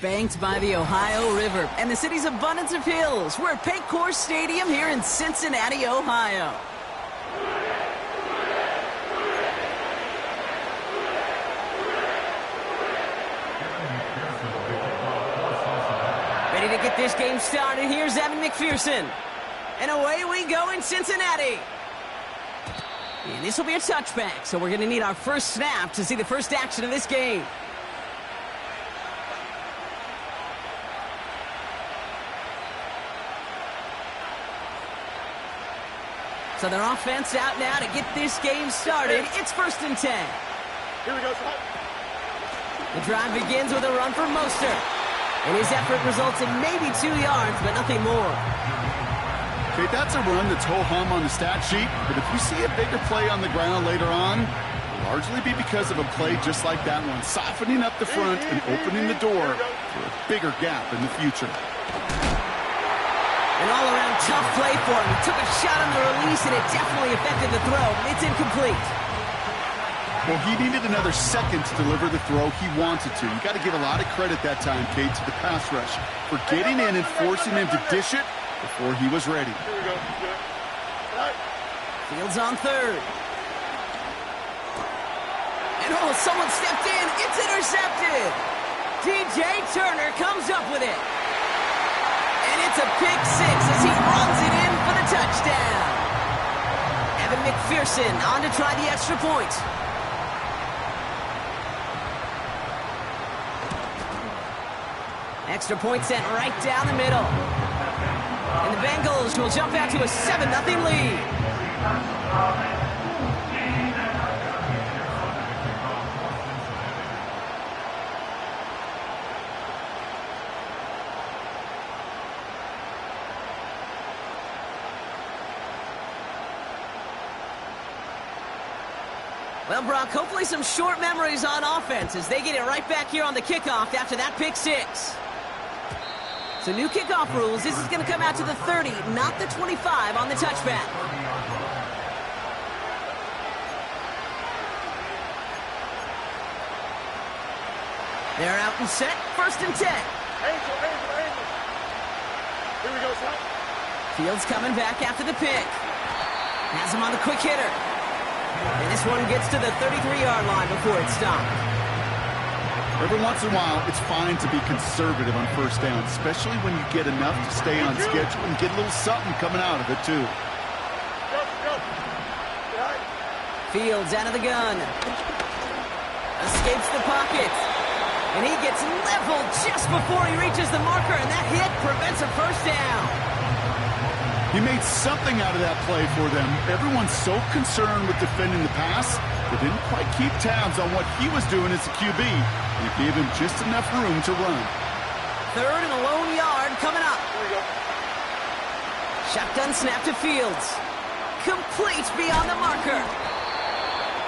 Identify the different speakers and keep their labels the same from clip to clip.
Speaker 1: Banked by the Ohio River and the city's abundance of hills. We're at Paycor Stadium here in Cincinnati, Ohio. Ready to get this game started. Here's Evan McPherson. And away we go in Cincinnati. And this will be a touchback, so we're going to need our first snap to see the first action of this game. So their offense out now to get this game started. It's 1st and 10.
Speaker 2: Here we go, son.
Speaker 1: The drive begins with a run for Mostert. And his effort results in maybe 2 yards, but nothing more.
Speaker 3: Okay, that's a run that's ho-hum on the stat sheet, but if you see a bigger play on the ground later on, it'll largely be because of a play just like that one, softening up the front and opening the door for a bigger gap in the future.
Speaker 1: An all-around tough play for him. He took a shot on the release, and it definitely affected the throw. It's incomplete.
Speaker 3: Well, he needed another second to deliver the throw he wanted to. You got to give a lot of credit that time, Kate, to the pass rush for getting in and forcing him to dish it before he was ready.
Speaker 2: Here we go.
Speaker 1: Fields on 3rd. And someone stepped in. It's intercepted. DJ Turner comes up with it. And it's a pick 6 as he runs it in for the touchdown. Evan McPherson on to try the extra point. Extra point sent right down the middle. And the Bengals will jump out to a 7-0 lead. Well, Brock, hopefully some short memories on offense as they get it right back here on the kickoff after that pick 6. So new kickoff rules. This is going to come out to the 30, not the 25 on the touchback. They're out and set. 1st and 10.
Speaker 2: Angel. Here we go, son.
Speaker 1: Fields coming back after the pick. Has him on the quick hitter. And this one gets to the 33-yard line before it's stopped.
Speaker 3: Every once in a while, it's fine to be conservative on 1st down, especially when you get enough to stay on schedule and get a little something coming out of it, too.
Speaker 2: Go.
Speaker 1: Fields out of the gun. Escapes the pocket. And he gets leveled just before he reaches the marker, and that hit prevents a 1st down.
Speaker 3: He made something out of that play for them. Everyone's so concerned with defending the pass, they didn't quite keep tabs on what he was doing as a QB. It gave him just enough room to run.
Speaker 1: 3rd and a lone yard coming up.
Speaker 2: Here we go.
Speaker 1: Shotgun snap to Fields. Complete beyond the marker.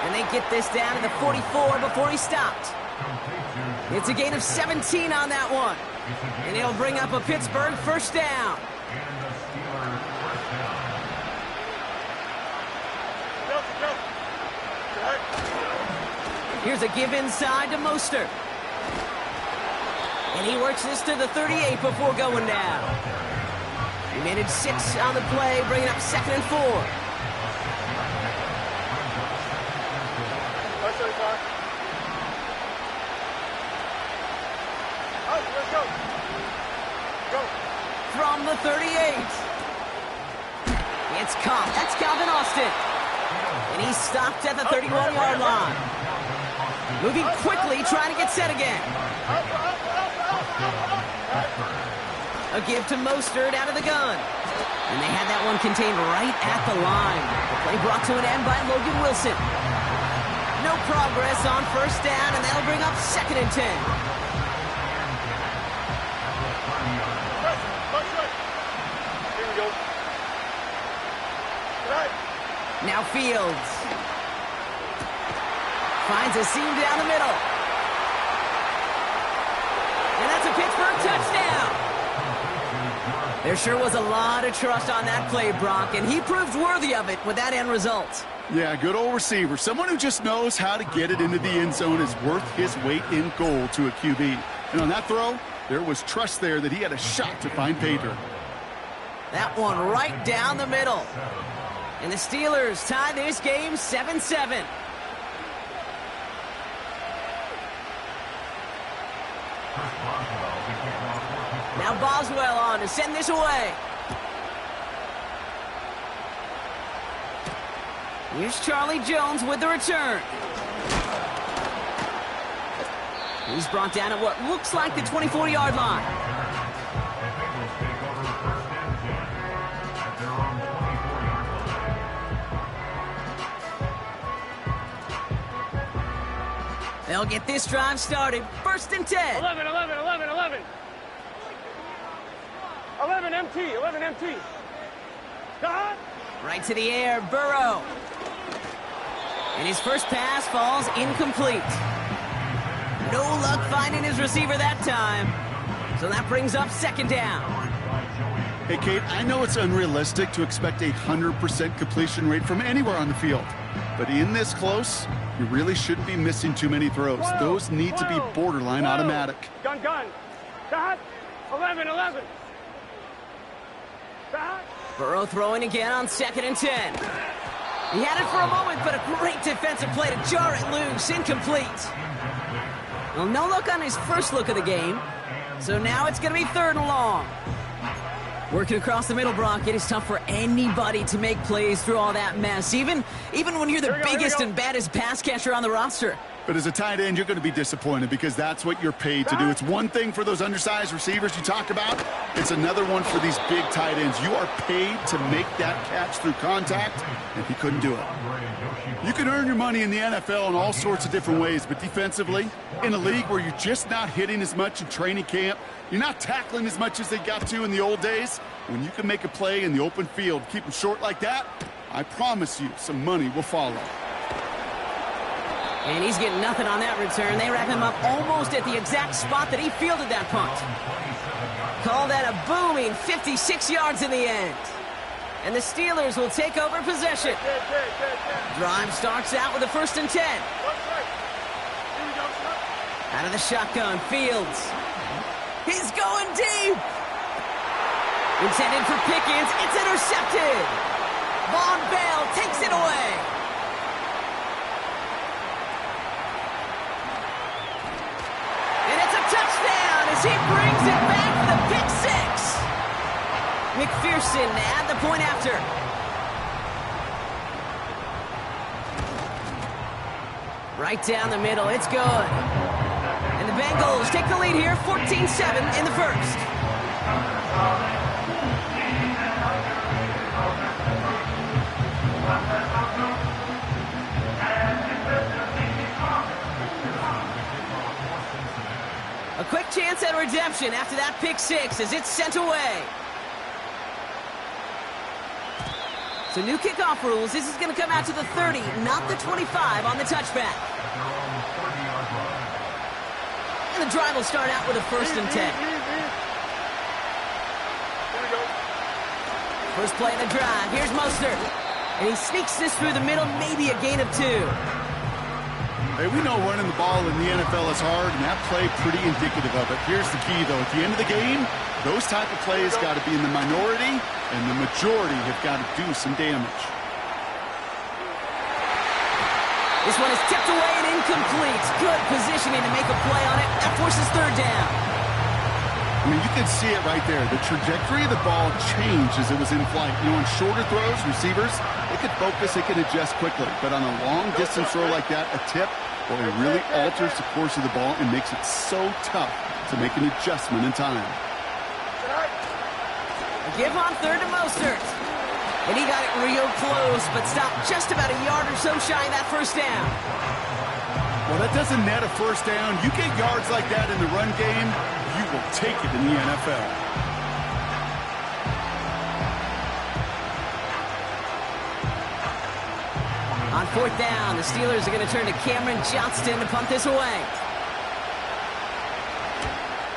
Speaker 1: And they get this down to the 44 before he stopped. It's a gain of 17 on that one. And it'll bring up a Pittsburgh 1st down. Here's a give inside to Mostert. And he works this to the 38 before going down. He made it 6 on the play, bringing up 2nd and 4.
Speaker 2: Let's go.
Speaker 1: From the 38. It's caught. That's Calvin Austin. And he's stopped at the 31-yard line. Moving quickly, trying to get set again. A give to Mostert out of the gun. And they had that one contained right at the line. The play brought to an end by Logan Wilson. No progress on 1st down, and that'll bring up 2nd and 10.
Speaker 2: Here we go.
Speaker 1: Now Fields. Finds a seam down the middle. And that's a Pittsburgh touchdown. There sure was a lot of trust on that play, Brock, and he proved worthy of it with that end result.
Speaker 3: Yeah, good old receiver. Someone who just knows how to get it into the end zone is worth his weight in gold to a QB. And on that throw, There was trust there that he had a shot to find pay dirt.
Speaker 1: That one right down the middle. And the Steelers tie this game 7-7. Now Boswell on to send this away. Here's Charlie Jones with the return. He's brought down at what looks like the 24-yard line. They'll get this drive started. 1st and 10.
Speaker 2: 11, 11, 11, 11. 11 MT, 11 MT. Dot.
Speaker 1: Right to the air, Burrow. And his first pass falls incomplete. No luck finding his receiver that time. So that brings up 2nd down.
Speaker 3: Hey, Kate, I know it's unrealistic to expect a 100% completion rate from anywhere on the field. But in this close, you really shouldn't be missing too many throws. Those need to be borderline automatic.
Speaker 2: Gun, gun. Dot. 11, 11. Dot.
Speaker 1: Burrow throwing again on 2nd and 10. He had it for a moment, but a great defensive play to jar it loose. Incomplete. Well, no look on his first look of the game. So now it's going to be 3rd and long. Working across the middle, Brock, it is tough for anybody to make plays through all that mess, even when you're the biggest and baddest pass catcher on the roster.
Speaker 3: But as a tight end, you're going to be disappointed because that's what you're paid to do. It's one thing for those undersized receivers you talk about. It's another one for these big tight ends. You are paid to make that catch through contact, and he couldn't do it. You can earn your money in the NFL in all sorts of different ways, but defensively, in a league where you're just not hitting as much in training camp, you're not tackling as much as they got to in the old days, when you can make a play in the open field, keep them short like that, I promise you some money will follow.
Speaker 1: And he's getting nothing on that return. They wrap him up almost at the exact spot that he fielded that punt. Call that a booming 56 yards in the end. And the Steelers will take over possession. Drive starts out with a 1st and 10. Out of the shotgun, Fields. He's going deep. Intended for Pickens. It's intercepted. Von Bell takes it away. Touchdown as he brings it back for the pick 6. McPherson at the point after. Right down the middle, it's good. And the Bengals take the lead here, 14-7 in the 1st. A quick chance at redemption after that pick 6 as it's sent away. So new kickoff rules. This is going to come out to the 30, not the 25 on the touchback. And the drive will start out with a 1st and 10. First play of the drive. Here's Mostert. And he sneaks this through the middle, maybe a gain of 2.
Speaker 3: Hey, we know running the ball in the NFL is hard, and that play pretty indicative of it. Here's the key, though. At the end of the game, those type of plays got to be in the minority, and the majority have got to do some damage.
Speaker 1: This one is tipped away and incomplete. Good positioning to make a play on it. That forces 3rd down.
Speaker 3: I mean, you can see it right there. The trajectory of the ball changed as it was in flight. You know, on shorter throws, receivers, they could focus, they could adjust quickly. But on a long-distance throw like that, a tip, well, it really alters the course of the ball and makes it so tough to make an adjustment in time.
Speaker 1: A give on 3rd to Mostert. And he got it real close, but stopped just about a yard or so shy of that 1st down.
Speaker 3: Well, that doesn't net a 1st down. You get yards like that in the run game, you will take it in the NFL.
Speaker 1: On 4th down, the Steelers are going to turn to Cameron Johnston to punt this away.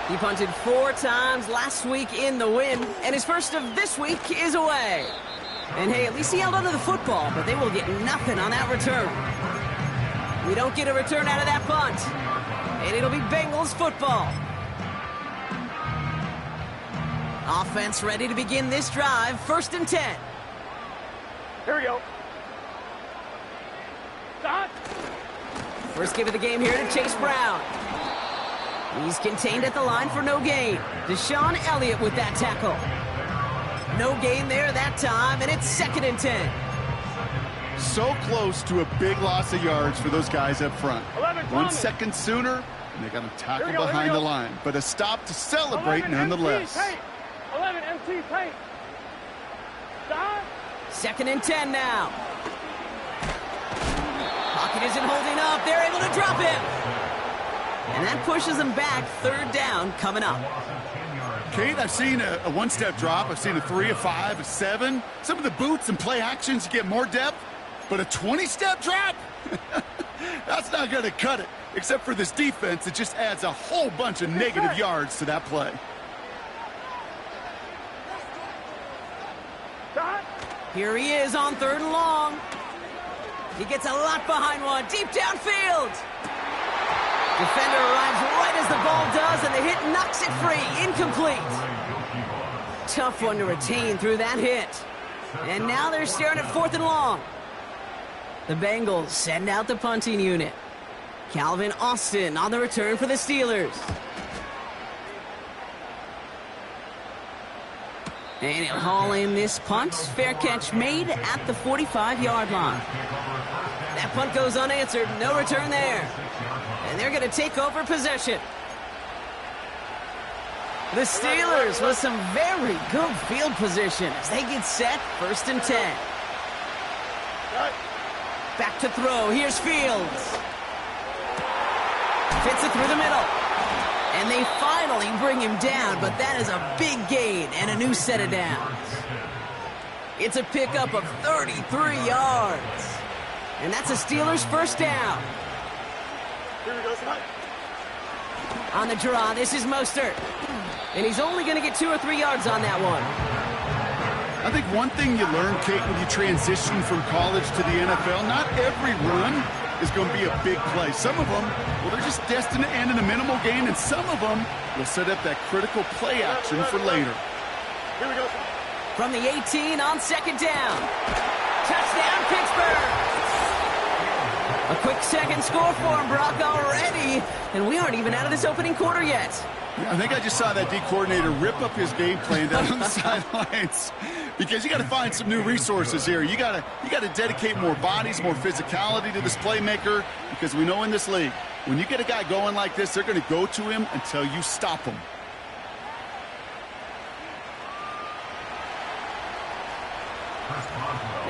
Speaker 1: He punted 4 times last week in the win, and his first of this week is away. And hey, at least he held onto the football, but they will get nothing on that return. We don't get a return out of that punt, and it'll be Bengals football. Offense ready to begin this drive. 1st and 10.
Speaker 2: Here we go. Stop.
Speaker 1: First give of the game here to Chase Brown. He's contained at the line for no gain. Deshaun Elliott with that tackle. No gain there that time, and it's 2nd and 10.
Speaker 3: So close to a big loss of yards for those guys up front.
Speaker 2: 11,
Speaker 3: 1 second sooner, and they got him tackled behind the line. But a stop to celebrate nonetheless.
Speaker 2: 11 MT paint. Stop.
Speaker 1: 2nd and 10 now. Pocket isn't holding up. They're able to drop him. And that pushes them back. 3rd down coming up.
Speaker 3: Kate, I've seen a one-step drop. I've seen a 3, a 5, a 7. Some of the boots and play actions, you get more depth. But a 20-step drop? That's not going to cut it. Except for this defense, it just adds a whole bunch of negative yards to that play.
Speaker 1: Here he is on 3rd and long. He gets a lot behind one, deep downfield. Defender arrives right as the ball does, and the hit knocks it free. Incomplete. Tough one to retain through that hit. And now they're staring at 4th and long. The Bengals send out the punting unit. Calvin Austin on the return for the Steelers. And he'll haul in this punt. Fair catch made at the 45-yard line. That punt goes unanswered. No return there. And they're going to take over possession. The Steelers with some very good field position as they get set. 1st and 10. Back to throw. Here's Fields. Fits it through the middle. And they finally bring him down, but that is a big gain and a new set of downs. It's a pickup of 33 yards. And that's a Steelers 1st down.
Speaker 2: Here we go, tonight.
Speaker 1: On the draw, this is Mostert. And he's only going to get 2 or 3 yards on that one.
Speaker 3: I think one thing you learn, Kate, when you transition from college to the NFL, not every run is going to be a big play. Some of them, well, they're just destined to end in a minimal gain, and some of them will set up that critical play action for later.
Speaker 2: Here we go.
Speaker 1: From the 18 on 2nd down. Touchdown, Pittsburgh. A quick second score for him, Brock, already. And we aren't even out of this opening quarter yet.
Speaker 3: I think I just saw that D coordinator rip up his game plan down on the sidelines, because you got to find some new resources here. You got to dedicate more bodies, more physicality to this playmaker, because we know in this league, when you get a guy going like this, they're going to go to him until you stop him.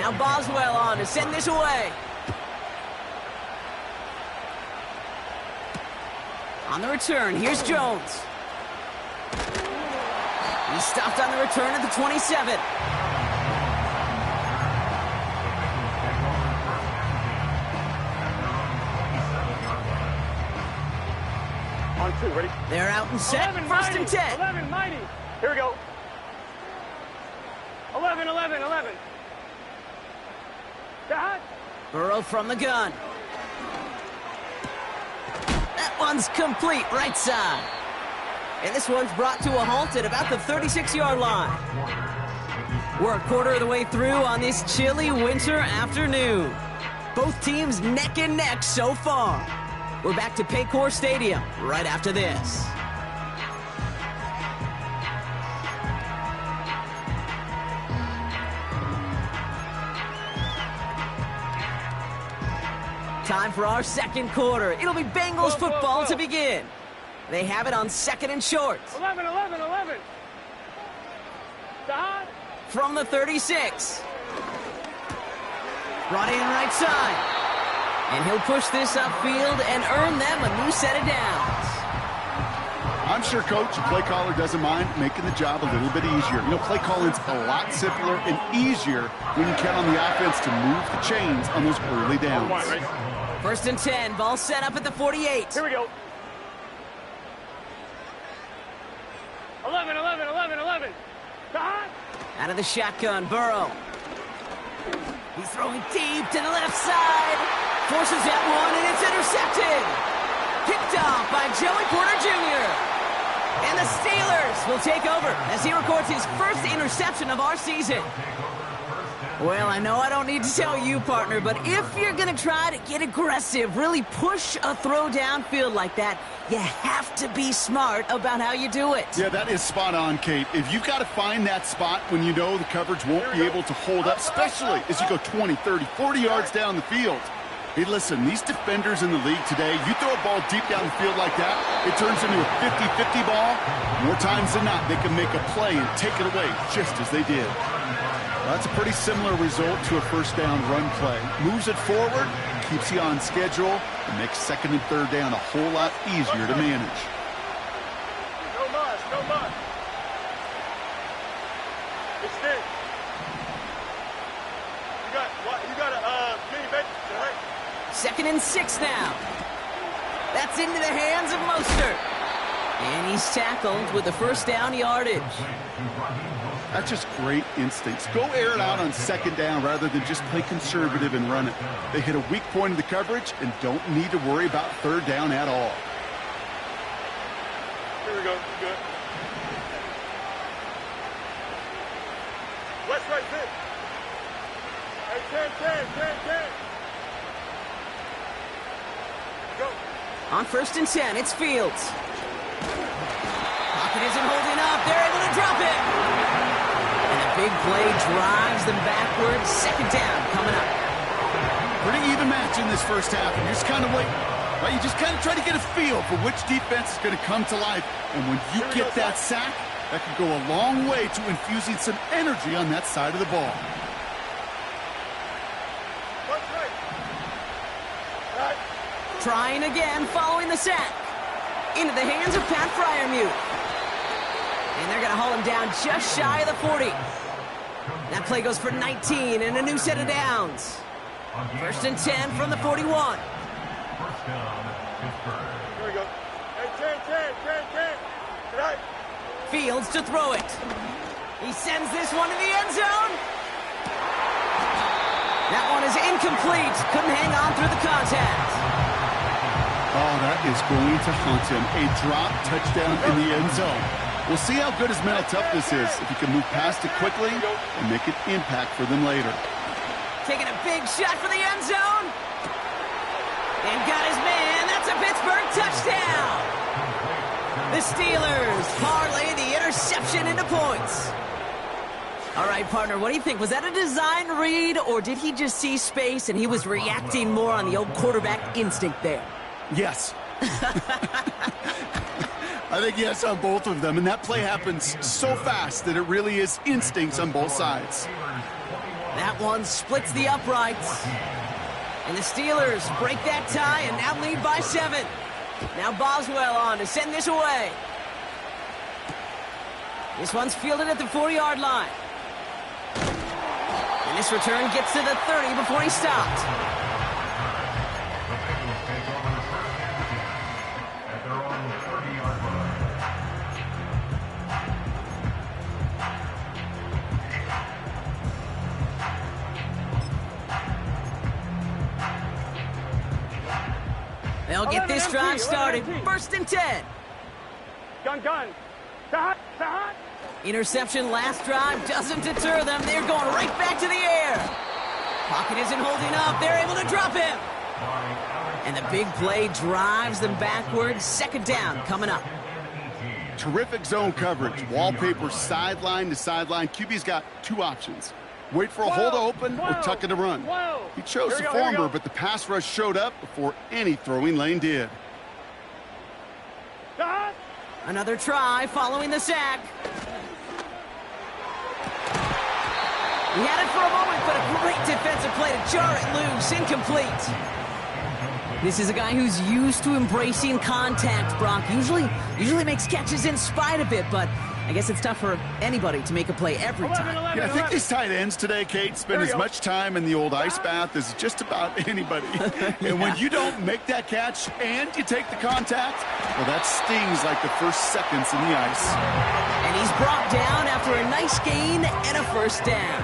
Speaker 1: Now Boswell on to send this away. On the return, here's Jones. He's stopped on the return at the 27.
Speaker 2: On 2, ready?
Speaker 1: They're out and set.
Speaker 2: 11,
Speaker 1: 1st
Speaker 2: mighty,
Speaker 1: and 10.
Speaker 2: 11, mighty. Here we go. 11, 11, 11. Dad.
Speaker 1: Burrow from the gun. That one's complete, right side. And this one's brought to a halt at about the 36-yard line. We're a quarter of the way through on this chilly winter afternoon. Both teams neck and neck so far. We're back to Paycor Stadium right after this. Time for our 2nd quarter. It'll be Bengals football to begin. They have it on 2nd and short.
Speaker 2: 11, 11, 11. Dad.
Speaker 1: From the 36. Brought in right side. And he'll push this upfield and earn them a new set of downs.
Speaker 3: I'm sure, Coach, the play caller doesn't mind making the job a little bit easier. You know, play calling's a lot simpler and easier when you count on the offense to move the chains on those early downs.
Speaker 1: 1st and 10, ball set up at the 48.
Speaker 2: Here we go. 11, 11, 11, 11. Dad.
Speaker 1: Out of the shotgun, Burrow. He's throwing deep to the left side. Forces that one, and it's intercepted. Picked off by Joey Porter Jr. And the Steelers will take over as he records his first interception of our season. Well, I know I don't need to tell you, partner, but if you're going to try to get aggressive, really push a throw downfield like that, you have to be smart about how you do it.
Speaker 3: Yeah, that is spot on, Kate. If you've got to find that spot when you know the coverage won't be able to hold up, especially as you go 20, 30, 40 yards down the field. Hey, listen, these defenders in the league today, you throw a ball deep down the field like that, it turns into a 50-50 ball. More times than not, they can make a play and take it away just as they did. That's a pretty similar result to a first down run play. Moves it forward, keeps you on schedule, and makes second and third down a whole lot easier to manage.
Speaker 2: No mas, no mas. Extend. You got a mini bench, right?
Speaker 1: Second and 6 now. That's into the hands of Mostert. And he's tackled with the first down yardage.
Speaker 3: That's just great instincts. Go air it out on second down rather than just play conservative and run it. They hit a weak point in the coverage and don't need to worry about third down at all.
Speaker 2: Here we go. Good. West right fit. Hey, 10. Go.
Speaker 1: On first and 10, it's Fields. Pocket isn't holding up. They're able to drop it. And a big play drives them backwards. Second down coming up.
Speaker 3: Pretty even match in this first half, and you're just kind of waiting. Right? You just kind of try to get a feel for which defense is going to come to life. And when you get that sack, that could go a long way to infusing some energy on that side of the ball.
Speaker 1: Trying again following the sack. Into the hands of Pat Freiermuth. And they're going to haul him down just shy of the 40. That play goes for 19 and a new set of downs. First and 10 from the 41.
Speaker 2: Here we go. Hey, 10. Tonight.
Speaker 1: Fields to throw it. He sends this one to the end zone. That one is incomplete. Couldn't hang on through the contact.
Speaker 3: Oh, that is going to haunt him. A drop touchdown in the end zone. We'll see how good his mental toughness is if he can move past it quickly and make an impact for them later.
Speaker 1: Taking a big shot for the end zone. And got his man. That's a Pittsburgh touchdown. The Steelers parlay the interception into points. All right, partner, what do you think? Was that a design read, or did he just see space and he was reacting more on the old quarterback instinct there?
Speaker 3: Yes. I think yes on both of them, and that play happens so fast that it really is instincts on both sides.
Speaker 1: That one splits the uprights. And the Steelers break that tie and now lead by 7. Now Boswell on to send this away. This one's fielded at the 4-yard line. And this return gets to the 30 before he stopped. They'll get this drive started. First and 10.
Speaker 2: Gun. Sahat.
Speaker 1: Interception last drive doesn't deter them. They're going right back to the air. Pocket isn't holding up. They're able to drop him. And the big play drives them backwards. Second down coming up.
Speaker 3: Terrific zone coverage. Wallpaper sideline to sideline. QB's got two options. Wait for a hole to open or tuck it to run. He chose the former, but the pass rush showed up before any throwing lane did.
Speaker 1: Another try following the sack. He had it for a moment, but a great defensive play to jar it loose. Incomplete. This is a guy who's used to embracing contact, Brock. Usually makes catches in spite of it, but I guess it's tough for anybody to make a play every time.
Speaker 3: Yeah, I think these tight ends today, Kate, spend as much time in the old ice bath as just about anybody. And when you don't make that catch and you take the contact, well, that stings like the first seconds in the ice.
Speaker 1: And he's brought down after a nice gain and a first down.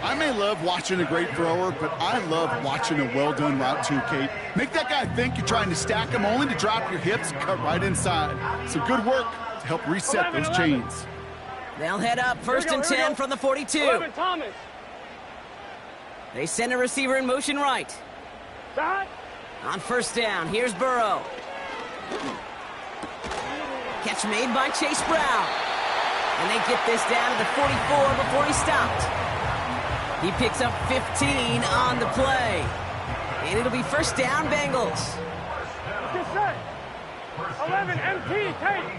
Speaker 3: I'm I may love watching a great thrower, but I love watching a well-done route too, Kate. Make that guy think you're trying to stack him only to drop your hips and cut right inside. Some good work to help reset those chains.
Speaker 1: They'll head up first and 10 from the 42.
Speaker 2: 11, Thomas.
Speaker 1: They send a receiver in motion right.
Speaker 2: Dot.
Speaker 1: On first down, here's Burrow. Catch made by Chase Brown. And they get this down to the 44 before he stopped. He picks up 15 on the play. And it'll be first down, Bengals.
Speaker 2: Get set. 11, MT, Kate.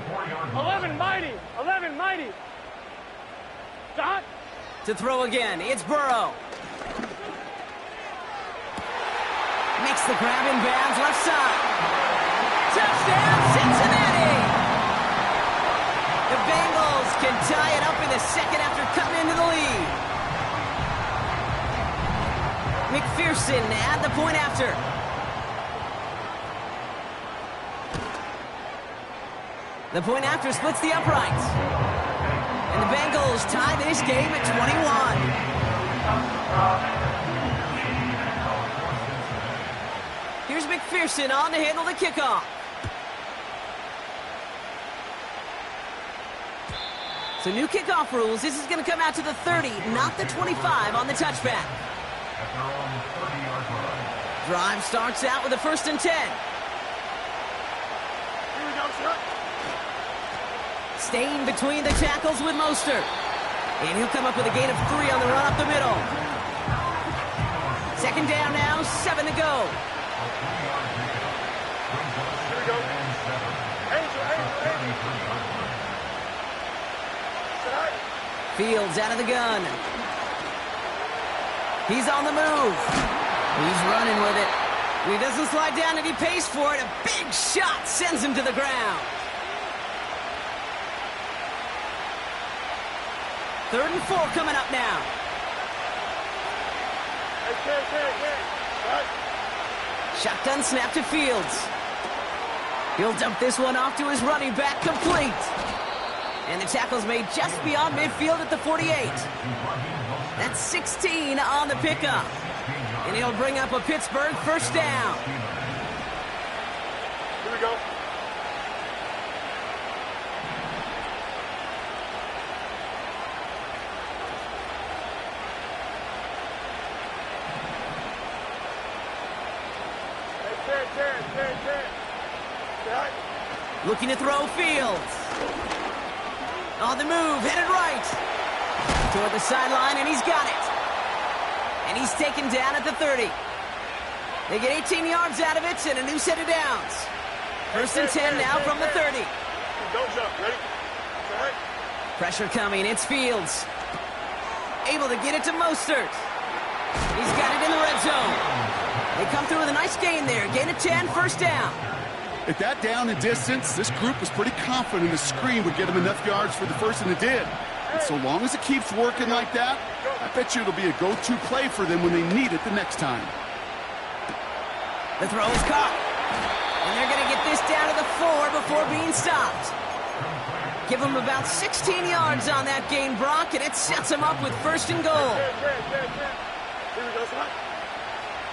Speaker 2: 11, Mighty. 11, Mighty. Dot.
Speaker 1: To throw again, it's Burrow. Makes the grab in bounds, left side. Touchdown, Cincinnati! The Bengals can tie it up in the second after cutting into the lead. McPherson at the point after. The point after splits the uprights. And the Bengals tie this game at 21. Here's McPherson on to handle the kickoff. So new kickoff rules. This is going to come out to the 30, not the 25 on the touchback. Drive starts out with a first and 10.
Speaker 2: Here we go, sir.
Speaker 1: Staying between the tackles with Mostert. And he'll come up with a gain of 3 on the run up the middle. Second down now, 7 to go.
Speaker 2: Here we go. Angel. Set.
Speaker 1: Fields out of the gun. He's on the move. He's running with it. He doesn't slide down and he pays for it. A big shot sends him to the ground. 3rd and 4 coming up now.
Speaker 2: Hey. Right.
Speaker 1: Shotgun snap to Fields. He'll dump this one off to his running back, complete. And the tackle's made just beyond midfield at the 48. That's 16 on the pickup. And he'll bring up a Pittsburgh first down.
Speaker 2: Here we go. Hey, Right.
Speaker 1: Looking to throw Fields. On the move, headed right. Toward the sideline, and he's got it. And he's taken down at the 30. They get 18 yards out of it and a new set of downs. First and 10 now from the 30.
Speaker 2: Don't jump. Ready? Right.
Speaker 1: Pressure coming. It's Fields. Able to get it to Mostert. He's got it in the red zone. They come through with a nice gain there. Gain of 10, first down.
Speaker 3: At that down and distance, this group was pretty confident the screen would get them enough yards for the first, and it did. And so long as it keeps working like that, I bet you it'll be a go-to play for them when they need it the next time.
Speaker 1: The throw is caught. And they're going to get this down to the 4 before being stopped. Give them about 16 yards on that gain, Brock, and it sets them up with first and goal.
Speaker 2: Here we go, son.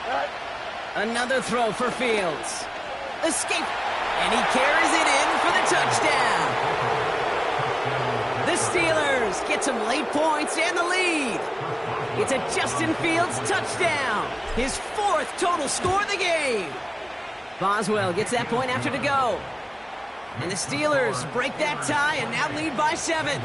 Speaker 2: Right.
Speaker 1: Another throw for Fields. Escape. And he carries it in for the touchdown. The Steelers get some late points and the lead. It's a Justin Fields touchdown. His 4th total score of the game. Boswell gets that point after to go. And the Steelers break that tie and now lead by 7.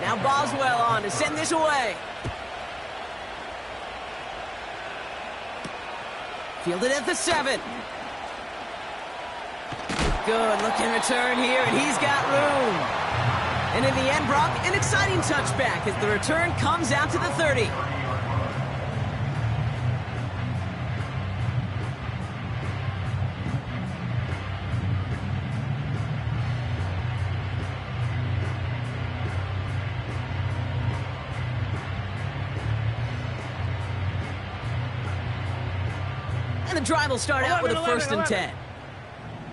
Speaker 1: Now Boswell on to send this away. Fielded at the 7. Good looking return here, and he's got room. And in the end, Brock, an exciting touchback as the return comes out to the 30. And the drive will start out with a 1st and 10.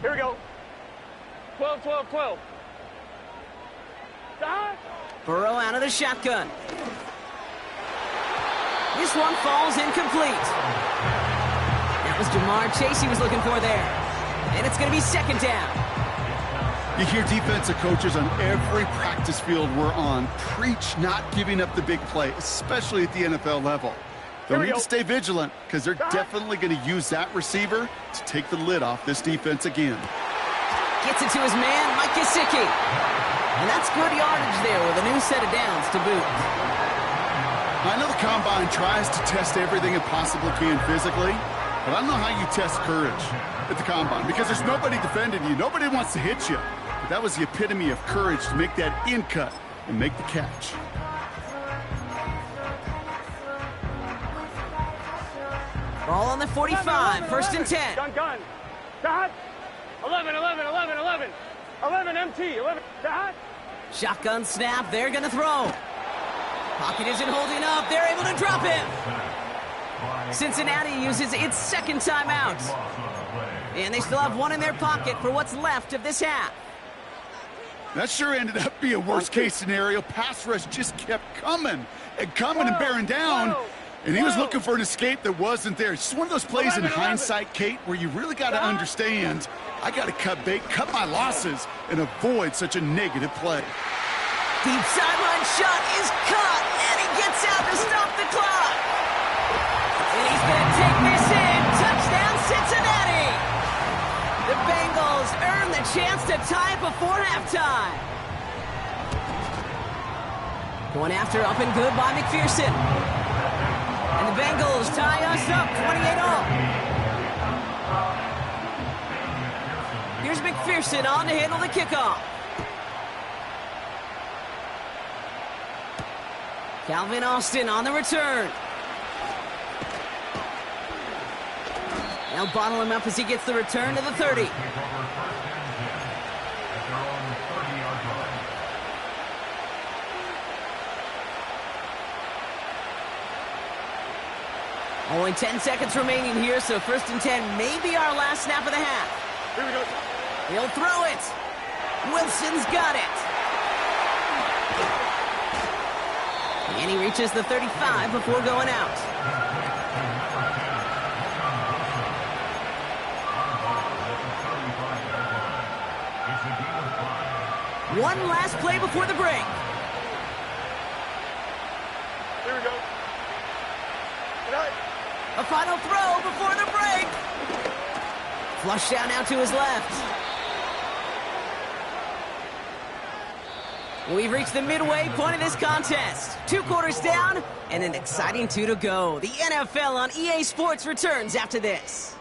Speaker 2: Here we go. 12, 12, 12. Stop.
Speaker 1: Burrow out of the shotgun. This one falls incomplete. That was Jamar Chase he was looking for there. And it's going to be 2nd down.
Speaker 3: You hear defensive coaches on every practice field we're on preach not giving up the big play, especially at the NFL level. They'll need to stay vigilant because they're definitely going to use that receiver to take the lid off this defense again.
Speaker 1: Gets it to his man, Mike Gesicki. And that's good yardage there with a new set of downs to boot.
Speaker 3: I know the Combine tries to test everything it possibly can physically, but I don't know how you test courage at the Combine because there's nobody defending you. Nobody wants to hit you. But that was the epitome of courage to make that in cut and make the catch.
Speaker 1: Ball on the 45, 1st and 10.
Speaker 2: Gun. Stop. 11, 11, 11, 11. 11 MT, 11. Stop.
Speaker 1: Shotgun snap, they're going to throw. Pocket isn't holding up, they're able to drop him. Cincinnati uses its 2nd timeout. And they still have one in their pocket for what's left of this half.
Speaker 3: That sure ended up being a worst-case scenario. Pass rush just kept coming and coming and bearing down. And he was looking for an escape that wasn't there. It's just one of those plays in hindsight, Kate, where you really got to understand, I got to cut bait, cut my losses, and avoid such a negative play.
Speaker 1: Deep sideline shot is caught, and he gets out to stop the clock. And he's going to take this in. Touchdown, Cincinnati. The Bengals earn the chance to tie before halftime. Going after up and good by McPherson. And the Bengals tie us up 28-all. Here's McPherson on to handle the kickoff. Calvin Austin on the return. They'll bottle him up as he gets the return to the 30. Only 10 seconds remaining here, so 1st and 10 may be our last snap of the half.
Speaker 2: Here we go.
Speaker 1: He'll throw it. Wilson's got it. And he reaches the 35 before going out. One last play before the break.
Speaker 2: Here we go.
Speaker 1: A final throw before the break. Flush down now to his left. We've reached the midway point of this contest. 2 quarters down and an exciting 2 to go. The NFL on EA Sports returns after this.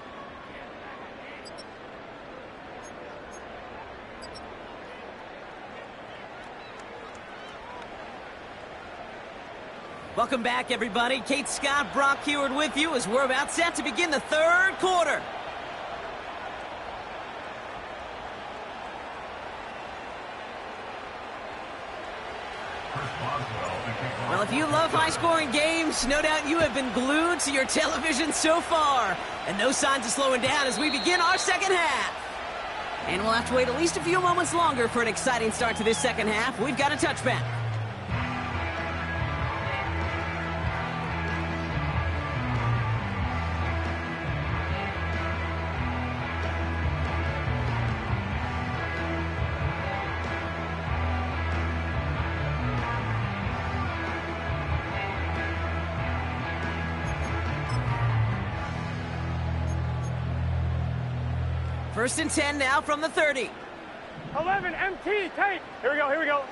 Speaker 1: Welcome back, everybody. Kate Scott, Brock Heward with you as we're about set to begin the 3rd quarter. Well, if you love high-scoring games, no doubt you have been glued to your television so far. And no signs of slowing down as we begin our 2nd half. And we'll have to wait at least a few moments longer for an exciting start to this 2nd half. We've got a touchback. First and 10 now from the 30.
Speaker 2: 11 MT, take. Here we go, here we go.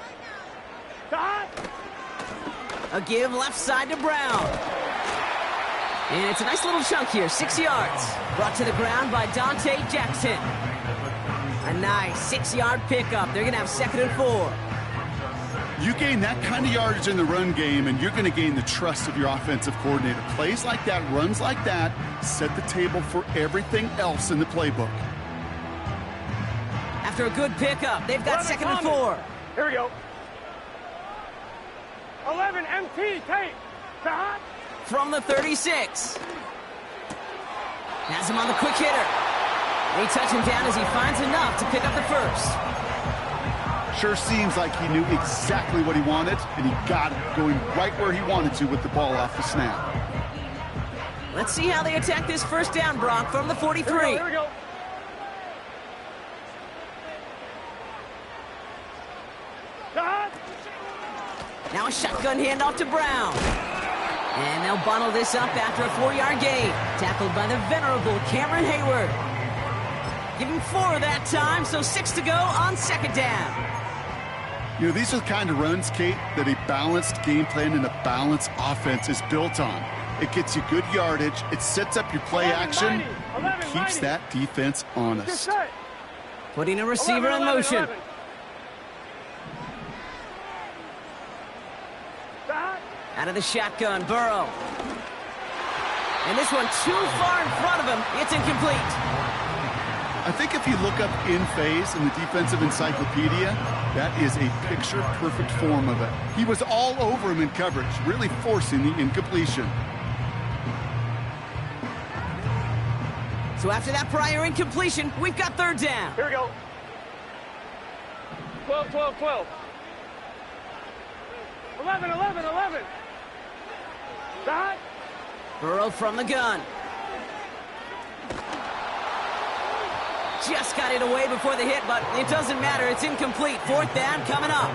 Speaker 2: Stop.
Speaker 1: A give left side to Brown. And it's a nice little chunk here, 6 yards. Brought to the ground by Dante Jackson. A nice 6-yard pickup. They're going to have 2nd and 4.
Speaker 3: You gain that kind of yardage in the run game, and you're going to gain the trust of your offensive coordinator. Plays like that, runs like that, set the table for everything else in the playbook.
Speaker 1: After a good pickup, they've got 2nd and 4.
Speaker 2: Here we go. 11 MT, take. Stop.
Speaker 1: From the 36. Has him on the quick hitter. They touch him down as he finds enough to pick up the first.
Speaker 3: Sure seems like he knew exactly what he wanted, and he got it going right where he wanted to with the ball off the snap.
Speaker 1: Let's see how they attack this first down, Brock, from the 43.
Speaker 2: Here we go. Stop.
Speaker 1: Now a shotgun handoff to Brown. And they'll bundle this up after a 4-yard gain. Tackled by the venerable Cameron Hayward. Give him 4 that time, so 6 to go on second down.
Speaker 3: You know, these are the kind of runs, Kate, that a balanced game plan and a balanced offense is built on. It gets you good yardage, it sets up your play action, and keeps that defense honest.
Speaker 1: Putting a receiver in motion. Out of the shotgun, Burrow. And this one too far in front of him. It's incomplete.
Speaker 3: I think if you look up in phase in the defensive encyclopedia, that is a picture-perfect form of it. He was all over him in coverage, really forcing the incompletion.
Speaker 1: So after that prior incompletion, we've got third down.
Speaker 2: Here we go. 12, 12, 12. 11, 11, 11. Stop.
Speaker 1: Burrow from the gun. Just got it away before the hit, but it doesn't matter. It's incomplete. Fourth down coming up.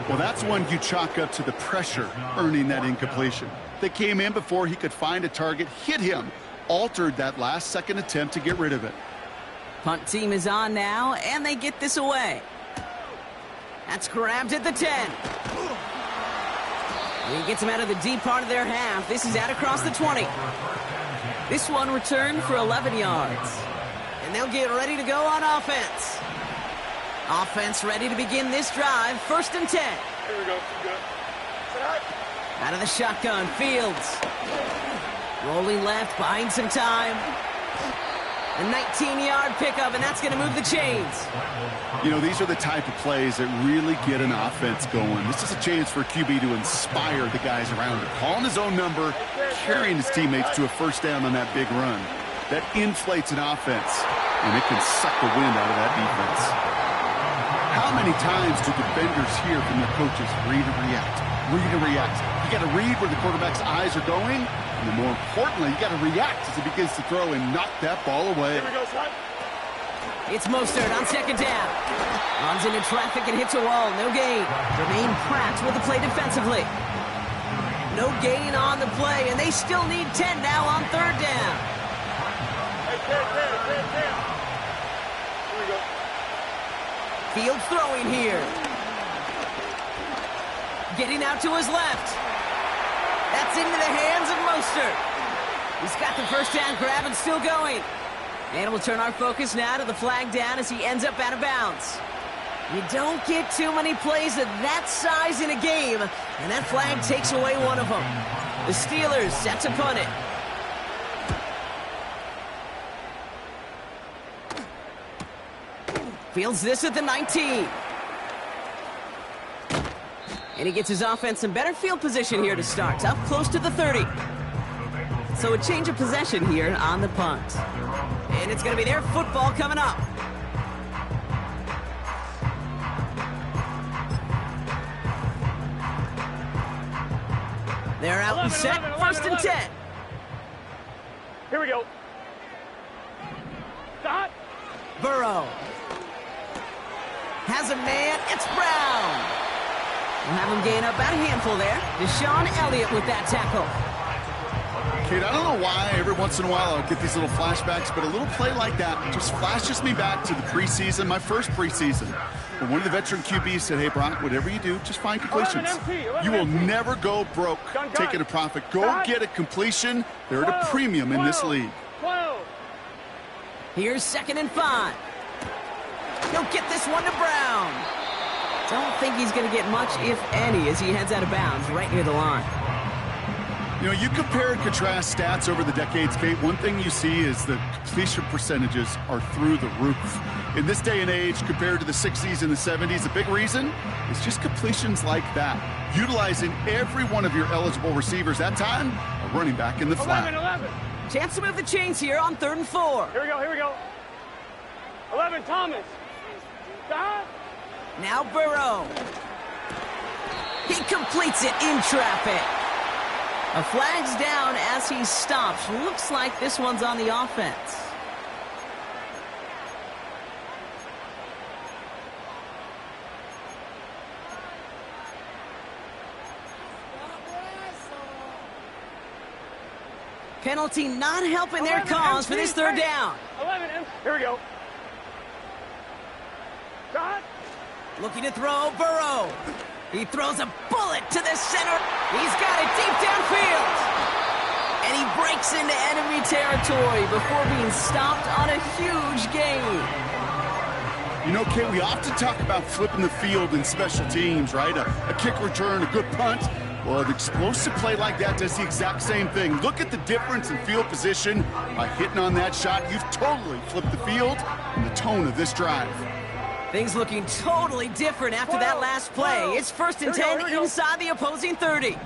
Speaker 3: Well, that's one you chalk up to the pressure earning that incompletion. They came in before he could find a target, hit him, altered that last-second attempt to get rid of it.
Speaker 1: Punt team is on now, and they get this away. That's grabbed at the 10. He gets him out of the deep part of their half. This is out across the 20. This one returned for 11 yards. And they'll get ready to go on offense. Offense ready to begin this drive. First and 10.
Speaker 2: Here we go. Good.
Speaker 1: Out of the shotgun, Fields. Rolling left, buying some time. A 19-yard pickup, and that's going to move the chains.
Speaker 3: You know, these are the type of plays that really get an offense going. This is a chance for QB to inspire the guys around him. Calling his own number, carrying his teammates to a first down on that big run. That inflates an offense, and it can suck the wind out of that defense. How many times do defenders hear from their coaches, read and react, read and react? You got to read where the quarterback's eyes are going, and then more importantly, you got to react as he begins to throw and knock that ball away.
Speaker 2: Here we go, son.
Speaker 1: It's Mostert on second down. Runs into traffic and hits a wall. No gain. Jermaine Pratt with the play defensively. No gain on the play, and they still need 10 now on third down.
Speaker 2: Hey, 10. Here we go.
Speaker 1: Fields throwing here. Getting out to his left. That's into the hands of Mostert. He's got the first down grab and still going. And we'll turn our focus now to the flag down as he ends up out of bounds. You don't get too many plays of that size in a game, and that flag takes away one of them. The Steelers set to punt it. Fields this at the 19. And he gets his offense in better field position here to start. Up close to the 30. So a change of possession here on the punt. And it's going to be their football coming up. They're out and set. First and 10.
Speaker 2: Here we go. Stop.
Speaker 1: Burrow. Has a man. It's Brown. We'll have him gain up about a handful there. Deshaun Elliott with that tackle.
Speaker 3: Kate, I don't know why every once in a while I'll get these little flashbacks, but a little play like that just flashes me back to the preseason, my first preseason. When one of the veteran QBs said, hey, Brock, whatever you do, just find completions. You will never go broke taking a profit. Go get a completion. They're at a premium in this league.
Speaker 2: 12.
Speaker 1: Here's 2nd and 5. He'll get this one to Brown. Don't think he's going to get much, if any, as he heads out of bounds right near the line.
Speaker 3: You know, you compare and contrast stats over the decades, Kate. One thing you see is the completion percentages are through the roof. In this day and age, compared to the 60s and the 70s, a big reason is just completions like that. Utilizing every one of your eligible receivers that time, a running back in the flat.
Speaker 2: 11.
Speaker 1: Chance to move the chains here on 3rd and 4.
Speaker 2: Here we go, here we go. 11, Thomas. Stop.
Speaker 1: Now Burrow. He completes it in traffic. A flag's down as he stops. Looks like this one's on the offense. Penalty not helping their cause for this 3rd down.
Speaker 2: 11, here we go. Shot.
Speaker 1: Looking to throw, Burrow. He throws a bullet to the center. He's got it deep downfield. And he breaks into enemy territory before being stopped on a huge gain.
Speaker 3: You know, Kate, we often talk about flipping the field in special teams, right? A kick return, a good punt. Well, an explosive play like that does the exact same thing. Look at the difference in field position. By hitting on that shot, you've totally flipped the field and the tone of this drive.
Speaker 1: Things looking totally different after that last play. It's 1st and 10 inside the opposing 30.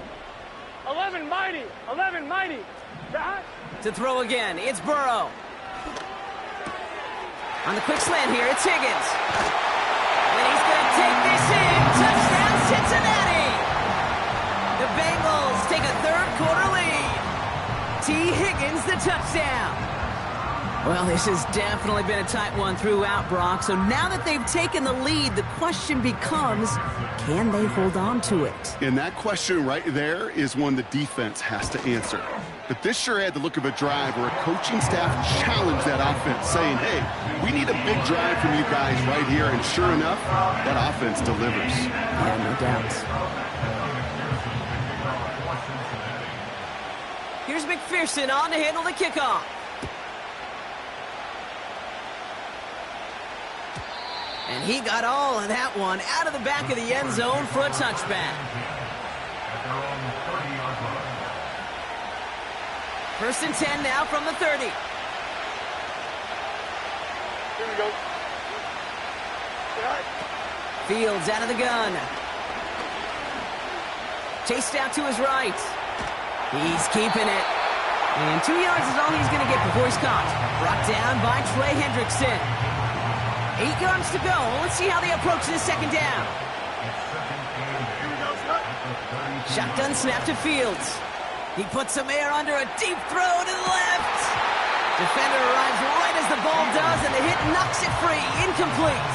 Speaker 2: 11, mighty. 11, mighty. Shot.
Speaker 1: To throw again, it's Burrow. On the quick slant here, it's Higgins. And he's going to take this in. Touchdown, Cincinnati. The Bengals take a 3rd quarter lead. T. Higgins, the touchdown. Well, this has definitely been a tight one throughout, Brock. So now that they've taken the lead, the question becomes, can they hold on to it?
Speaker 3: And that question right there is one the defense has to answer. But this sure had the look of a drive where a coaching staff challenged that offense, saying, hey, we need a big drive from you guys right here. And sure enough, that offense delivers.
Speaker 1: Yeah, no doubt. Here's McPherson on to handle the kickoff. And he got all of that one out of the back of the end zone for a touchback. 1st and 10 now from the 30.
Speaker 2: Here we go. Shot.
Speaker 1: Fields out of the gun. Chased out to his right. He's keeping it. And 2 yards is all he's going to get before he's caught. Brought down by Trey Hendrickson. 8 yards to go. Let's see how they approach this 2nd down. Shotgun snap to Fields. He puts some air under a deep throw to the left. Defender arrives right as the ball does, and the hit knocks it free. Incomplete.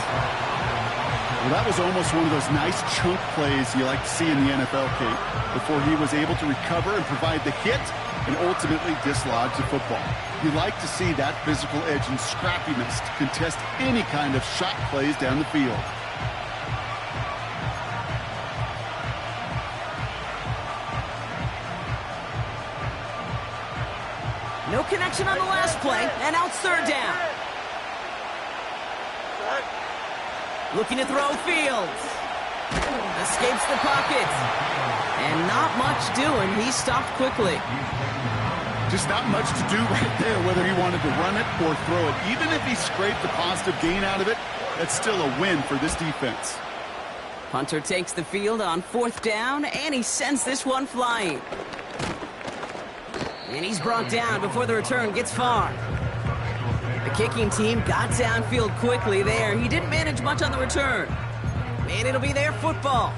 Speaker 3: Well, that was almost one of those nice chunk plays you like to see in the NFL, Kate, before he was able to recover and provide the hit and ultimately dislodge the football. You like to see that physical edge and scrappiness to contest any kind of shot plays down the field.
Speaker 1: No connection on the last play, and now it's 3rd down. Looking to throw, Fields. Escapes the pocket. And not much doing. He stopped quickly.
Speaker 3: Just not much to do right there, whether he wanted to run it or throw it. Even if he scraped a positive gain out of it, that's still a win for this defense.
Speaker 1: Punter takes the field on 4th down, and he sends this one flying. And he's brought down before the return gets far. The kicking team got downfield quickly there. He didn't manage much on the return. And it'll be their football.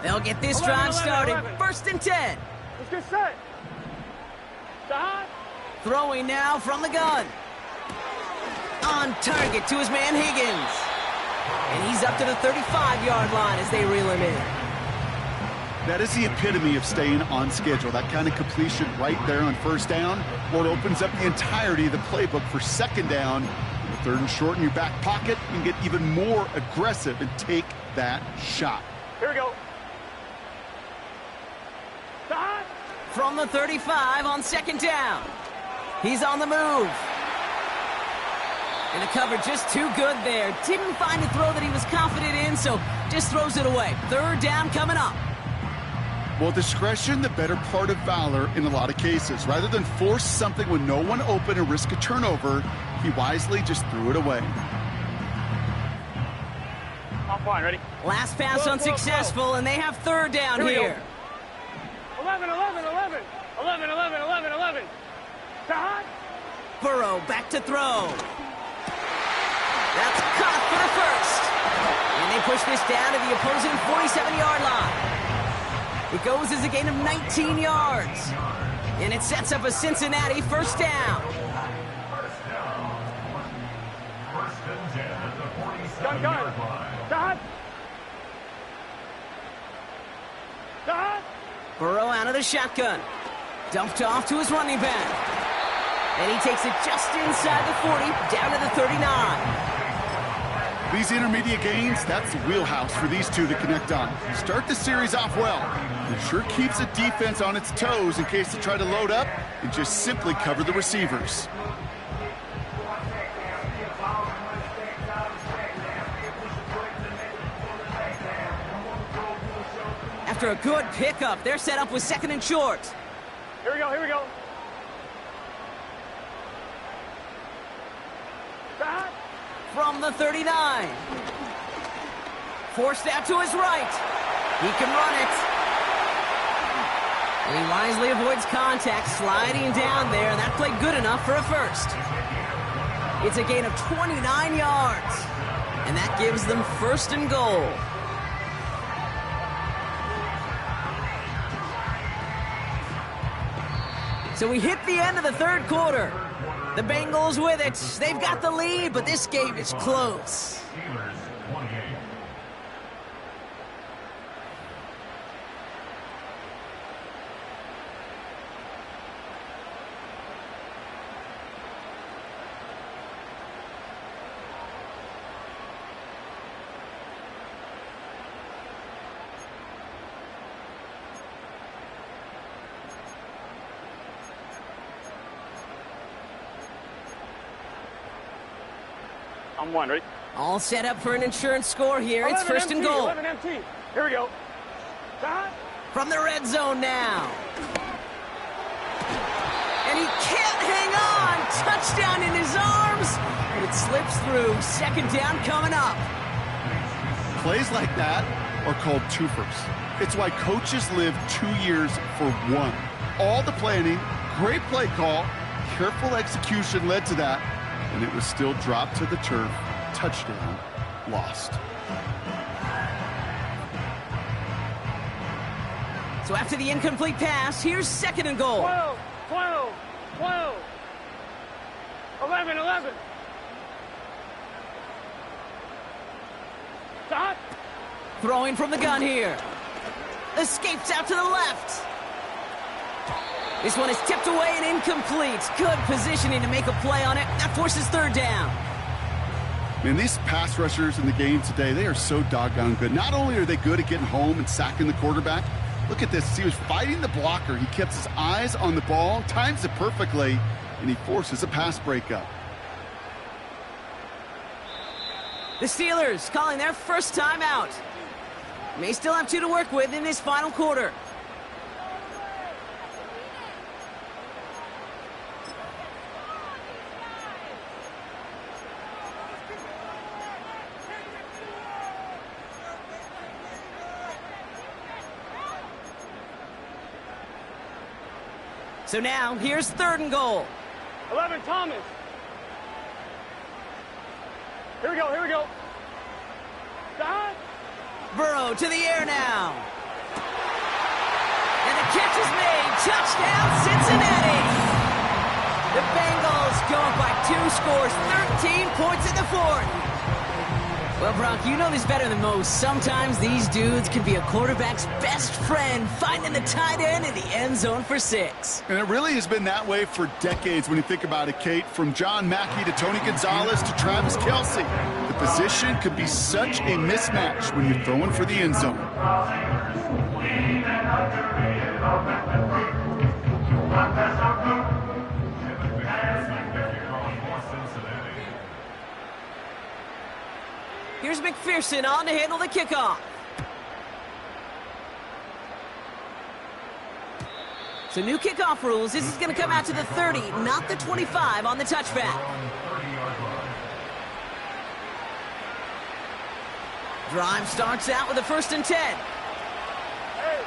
Speaker 1: They'll get this drive started. 1st and 10.
Speaker 2: Let's get set. Shot.
Speaker 1: Throwing now from the gun. On target to his man Higgins. And he's up to the 35-yard line as they reel him in.
Speaker 3: That is the epitome of staying on schedule. That kind of completion right there on 1st down. Well, it opens up the entirety of the playbook for 2nd down. With 3rd and short in your back pocket, you can get even more aggressive and take that shot.
Speaker 2: Here we go. Shot.
Speaker 1: From the 35 on 2nd down. He's on the move. And the cover just too good there. Didn't find a throw that he was confident in, so just throws it away. 3rd down coming up.
Speaker 3: Well, discretion, the better part of valor in a lot of cases. Rather than force something with no one open and risk a turnover, He wisely just threw it away.
Speaker 2: I'm fine, ready?
Speaker 1: Last pass unsuccessful, and they have third down here.
Speaker 2: 11, 11, 11. 11, 11, 11, 11. To hot.
Speaker 1: Burrow back to throw. That's caught for the first. And they push this down to the opposing 47-yard line. It goes as a gain of 19 yards. And it sets up a Cincinnati first down.
Speaker 2: Gun. Dot. Dot.
Speaker 1: Burrow out of the shotgun. Dumped off to his running back. And he takes it just inside the 40, down to the 39.
Speaker 3: These intermediate gains, that's the wheelhouse for these two to connect on. Start the series off well. It sure keeps the defense on its toes in case they try to load up and just simply cover the receivers.
Speaker 1: After a good pickup, they're set up with second and short.
Speaker 2: Here we go. Dot.
Speaker 1: From the 39. Forced out to his right. He can run it. And he wisely avoids contact, sliding down there, and that played good enough for a first. It's a gain of 29 yards, and that gives them first and goal. So we hit the end of the third quarter. The Bengals with it. They've got the lead, but this game is close.
Speaker 2: I'm one, ready?
Speaker 1: All set up for an insurance score here. It's first and goal.
Speaker 2: 11 MT. Here we go. Dot.
Speaker 1: From the red zone now. And he can't hang on. Touchdown in his arms. But it slips through. Second down coming up.
Speaker 3: Plays like that are called twofers. It's why coaches live 2 years for one. All the planning, great play call, careful execution led to that, and it was still dropped to the turf. Touchdown, lost.
Speaker 1: So after the incomplete pass, here's second and goal.
Speaker 2: 12. 11. Dot.
Speaker 1: Throwing from the gun here. Escapes out to the left. This one is tipped away and incomplete. Good positioning to make a play on it. That forces third down.
Speaker 3: Man, these pass rushers in the game today, they are so doggone good. Not only are they good at getting home and sacking the quarterback, look at this. He was fighting the blocker. He kept his eyes on the ball, times it perfectly, and he forces a pass breakup.
Speaker 1: The Steelers calling their first time out. May still have 2 to work with in this final quarter. So now, here's third and goal.
Speaker 2: 11 Thomas. Here we go. Dot.
Speaker 1: Burrow to the air now. And the catch is made. Touchdown, Cincinnati. The Bengals go up by 2 scores, 13 points in the fourth. Well, Brock, you know this better than most. Sometimes these dudes can be a quarterback's best friend, finding the tight end in the end zone for 6.
Speaker 3: And it really has been that way for decades when you think about it, Kate. From John Mackey to Tony Gonzalez to Travis Kelce. The position could be such a mismatch when you're throwing for the end zone.
Speaker 1: Here's McPherson on to handle the kickoff. So new kickoff rules. This is going to come out to the 30, not the 25 on the touchback. Drive starts out with a 1st and 10.
Speaker 2: Hey,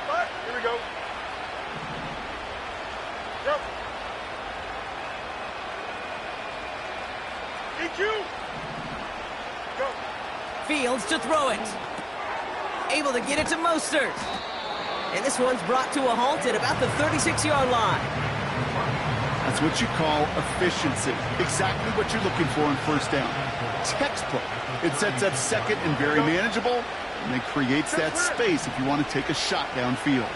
Speaker 2: start. Here we go. Yep. EQ. Go.
Speaker 1: Fields to throw it. Able to get it to Mostert. And this one's brought to a halt at about the 36-yard line.
Speaker 3: That's what you call efficiency. Exactly what you're looking for on 1st down. Textbook. It sets up 2nd and very manageable, and it creates that space if you want to take a shot downfield.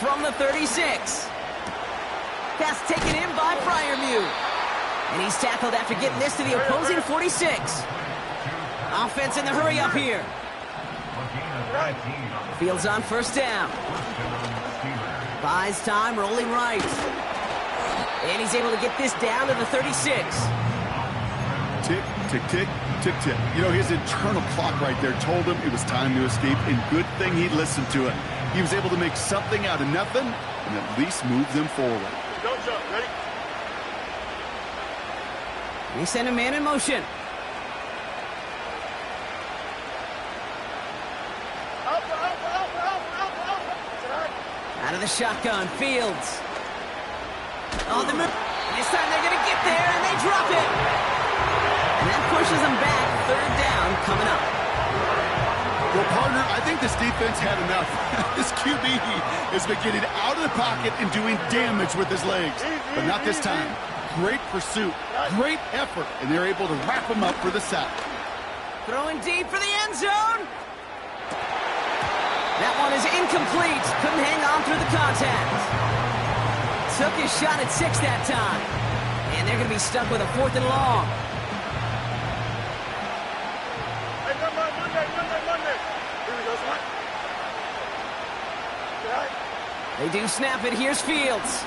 Speaker 1: From the 36. Pass taken in by Freiermuth. And he's tackled after getting this to the opposing 46. Offense in the hurry up here. Fields on 1st down. Buys time, rolling right. And he's able to get this down to the 36.
Speaker 3: Tick, tick, tick, tick, tick. You know, his internal clock right there told him it was time to escape, and good thing he listened to it. He was able to make something out of nothing and at least move them forward.
Speaker 2: Don't jump. Ready?
Speaker 1: They send a man in motion. Out of the shotgun, Fields. On the move. This time they're going to get there, and they drop it. And that pushes them back. 3rd down coming up.
Speaker 3: Well, partner, I think this defense had enough. This QB has been getting out of the pocket and doing damage with his legs. But not this time. Great pursuit, great effort, and they're able to wrap him up for the sack.
Speaker 1: Throwing deep for the end zone. That one is incomplete. Couldn't hang on through the contact. Took his shot at 6 that time. And they're going to be stuck with a 4th and long.
Speaker 2: Hey, Monday. Here we go, son.
Speaker 1: They do snap it. Here's Fields.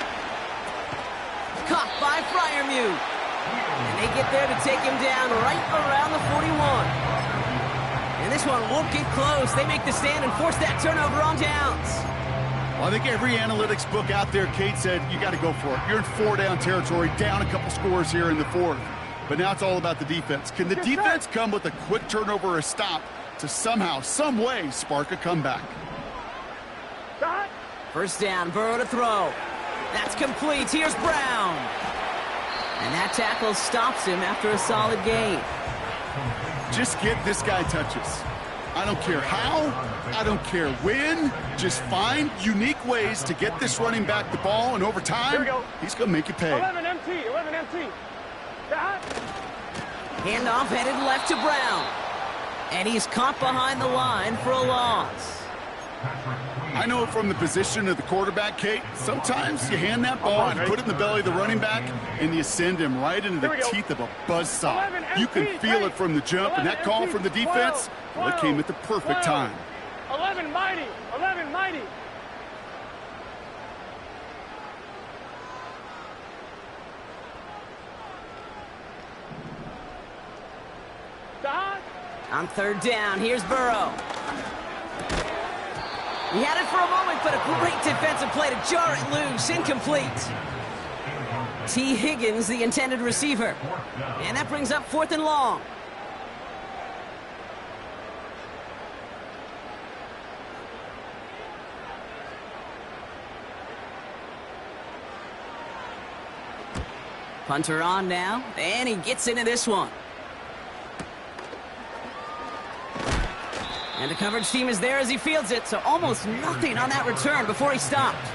Speaker 1: Caught by Freiermuth. And they get there to take him down right around the 41. And this one won't get close. They make the stand and force that turnover on downs.
Speaker 3: Well, I think every analytics book out there, Kate, said you got to go for it. You're in 4-down territory, down a couple scores here in the 4th. But now it's all about the defense. Can the defense come with a quick turnover or a stop to somehow, some way, spark a comeback?
Speaker 1: 1st down, Burrow to throw. That's complete. Here's Brown. And that tackle stops him after a solid gain.
Speaker 3: Just get this guy touches. I don't care how, I don't care when. Just find unique ways to get this running back the ball, and over time, he's going to make you pay.
Speaker 2: 11 MT.
Speaker 1: Handoff headed left to Brown. And he's caught behind the line for a loss.
Speaker 3: I know from the position of the quarterback, Kate, sometimes you hand that ball, you put it in the belly of the running back, and you send him right into the teeth of a buzzsaw. You can feel it from the jump, and that call from the defense, well, it came at the perfect time.
Speaker 2: 11 mighty.
Speaker 1: On 3rd down, here's Burrow. He had it for a moment, but a great defensive play to jar it loose. Incomplete. T. Higgins, the intended receiver. And that brings up 4th and long. Punter on now, and he gets into this one. And the coverage team is there as he fields it, so almost nothing on that return before he stopped.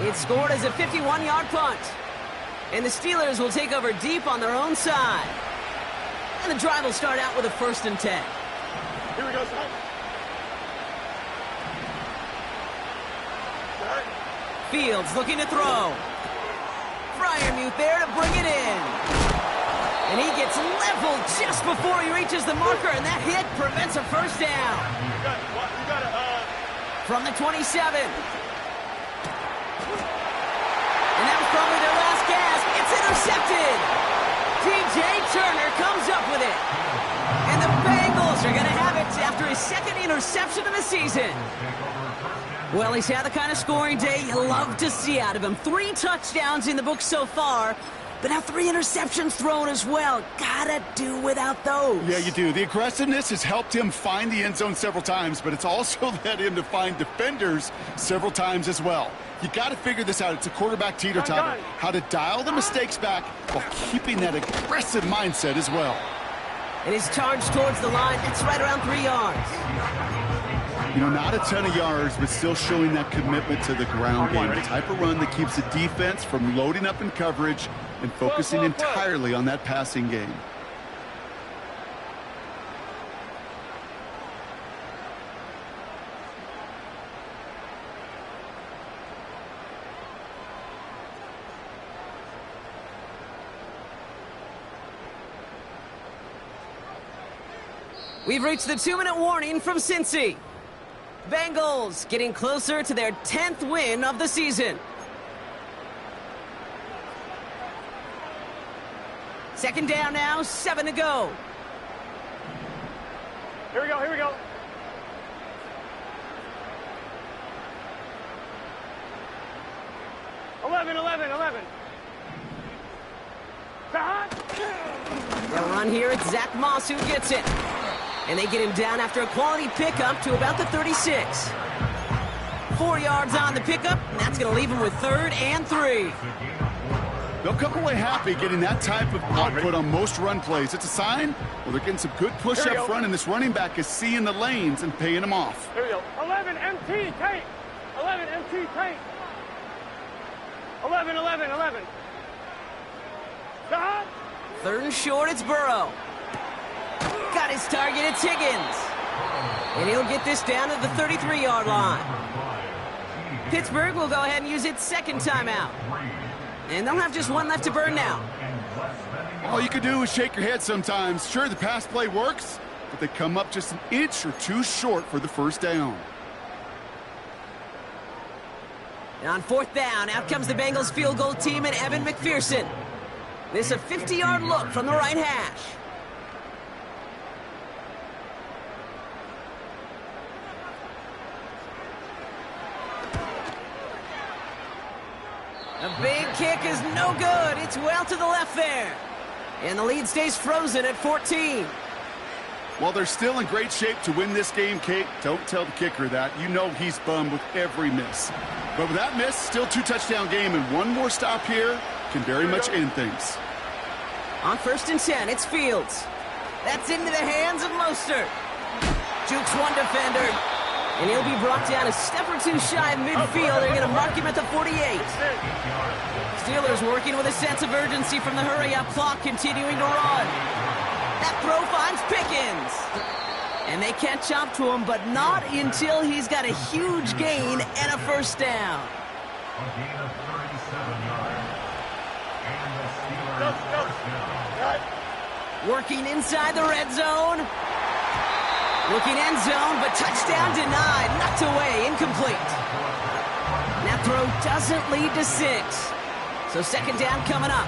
Speaker 1: It's scored as a 51-yard punt. And the Steelers will take over deep on their own side. And the drive will start out with a 1st and 10.
Speaker 2: Here we go, son.
Speaker 1: Fields looking to throw. Freiermuth there to bring it in. And he gets leveled just before he reaches the marker, and that hit prevents a 1st down. From the 27. And that was probably their last gasp. It's intercepted. DJ Turner comes up with it. And the Bengals are going to have it after his 2nd interception of the season. Well, he's had the kind of scoring day you love to see out of him. 3 touchdowns in the book so far. But now 3 interceptions thrown as well. Gotta do without those.
Speaker 3: Yeah, you do. The aggressiveness has helped him find the end zone several times, but it's also led him to find defenders several times as well. You got to figure this out. It's a quarterback teeter-totter. How to dial the mistakes back while keeping that aggressive mindset as well.
Speaker 1: And his charge towards the line, it's right around 3 yards.
Speaker 3: You know, not a ton of yards, but still showing that commitment to the ground game. The type of run that keeps the defense from loading up in coverage and focusing entirely on that passing game.
Speaker 1: We've reached the 2-minute warning from Cincy. Bengals getting closer to their 10th win of the season. Second down now, 7 to go.
Speaker 2: Here we go, here we go. Eleven.
Speaker 1: They'll run here. It's Zach Moss who gets it. And they get him down after a quality pickup to about the 36. 4 yards on the pickup, and that's going to leave him with 3rd and 3.
Speaker 3: They'll come away happy getting that type of output on most run plays. It's a sign, well, they're getting some good push up front, and this running back is seeing the lanes and paying them off.
Speaker 2: Here we go. 11 MT tank. 11 MT tank. 11. Stop.
Speaker 1: 3rd and short, it's Burrow. Got his target, it's Higgins. And he'll get this down to the 33-yard line. Pittsburgh will go ahead and use its 2nd timeout. And they'll have just 1 left to burn now.
Speaker 3: All you can do is shake your head sometimes. Sure, the pass play works, but they come up just an inch or 2 short for the 1st down.
Speaker 1: And on 4th down, out comes the Bengals field goal team and Evan McPherson. This a 50-yard look from the right hash. A big kick is no good. It's well to the left there. And the lead stays frozen at 14.
Speaker 3: While they're still in great shape to win this game, Kate, don't tell the kicker that. You know he's bummed with every miss. But with that miss, still 2-touchdown game, and 1 more stop here can very much end things.
Speaker 1: On 1st and 10, it's Fields. That's into the hands of Mostert. Jukes 1 defender. And he'll be brought down a step or 2 shy of midfield. They're going to mark him at the 48. Steelers working with a sense of urgency from the hurry-up clock, continuing to run. That throw finds Pickens. And they catch up to him, but not until he's got a huge gain and a 1st down. Working inside the red zone. Looking end zone, but touchdown denied. Knocked away, incomplete. That throw doesn't lead to 6. So 2nd down coming up.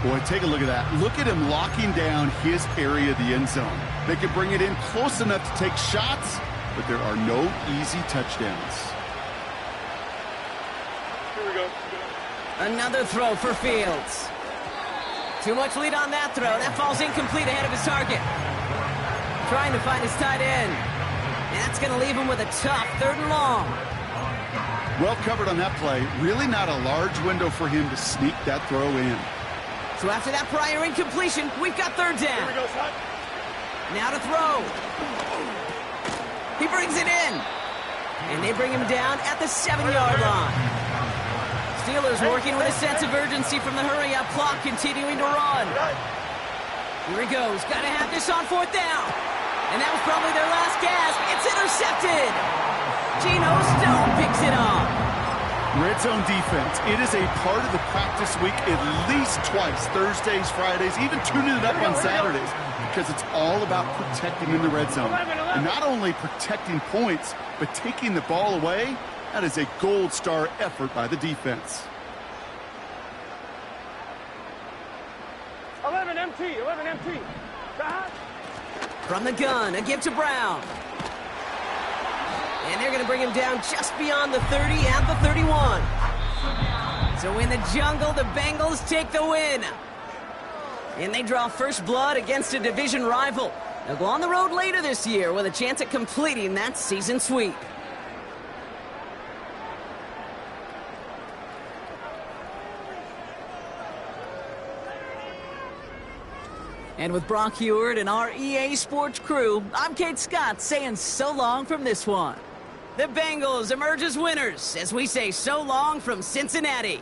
Speaker 3: Boy, take a look at that. Look at him locking down his area of the end zone. They can bring it in close enough to take shots, but there are no easy touchdowns.
Speaker 2: Here we go.
Speaker 1: Another throw for Fields. Too much lead on that throw. That falls incomplete ahead of his target. Trying to find his tight end. And that's going to leave him with a tough 3rd and long.
Speaker 3: Well covered on that play. Really not a large window for him to sneak that throw in.
Speaker 1: So after that prior incompletion, we've got 3rd down.
Speaker 2: Here we go, son.
Speaker 1: Now to throw. He brings it in. And they bring him down at the 7-yard line. Steelers working with a sense of urgency from the hurry-up clock, continuing to run. Here he goes. Got to have this on 4th down. And that was probably their last gasp. It's intercepted. Geno Stone picks it up.
Speaker 3: Red zone defense. It is a part of the practice week at least twice. Thursdays, Fridays, even tuning it up on Saturdays. Because it's all about protecting in the red zone. And not only protecting points, but taking the ball away. That is a gold star effort by the defense.
Speaker 2: 11 MT. Stop.
Speaker 1: From the gun, a give to Brown. And they're going to bring him down just beyond the 30 and the 31. So in the jungle, the Bengals take the win. And they draw first blood against a division rival. They'll go on the road later this year with a chance at completing that season sweep. And with Brock Heward and our EA Sports crew, I'm Kate Scott saying so long from this one. The Bengals emerge as winners as we say so long from Cincinnati.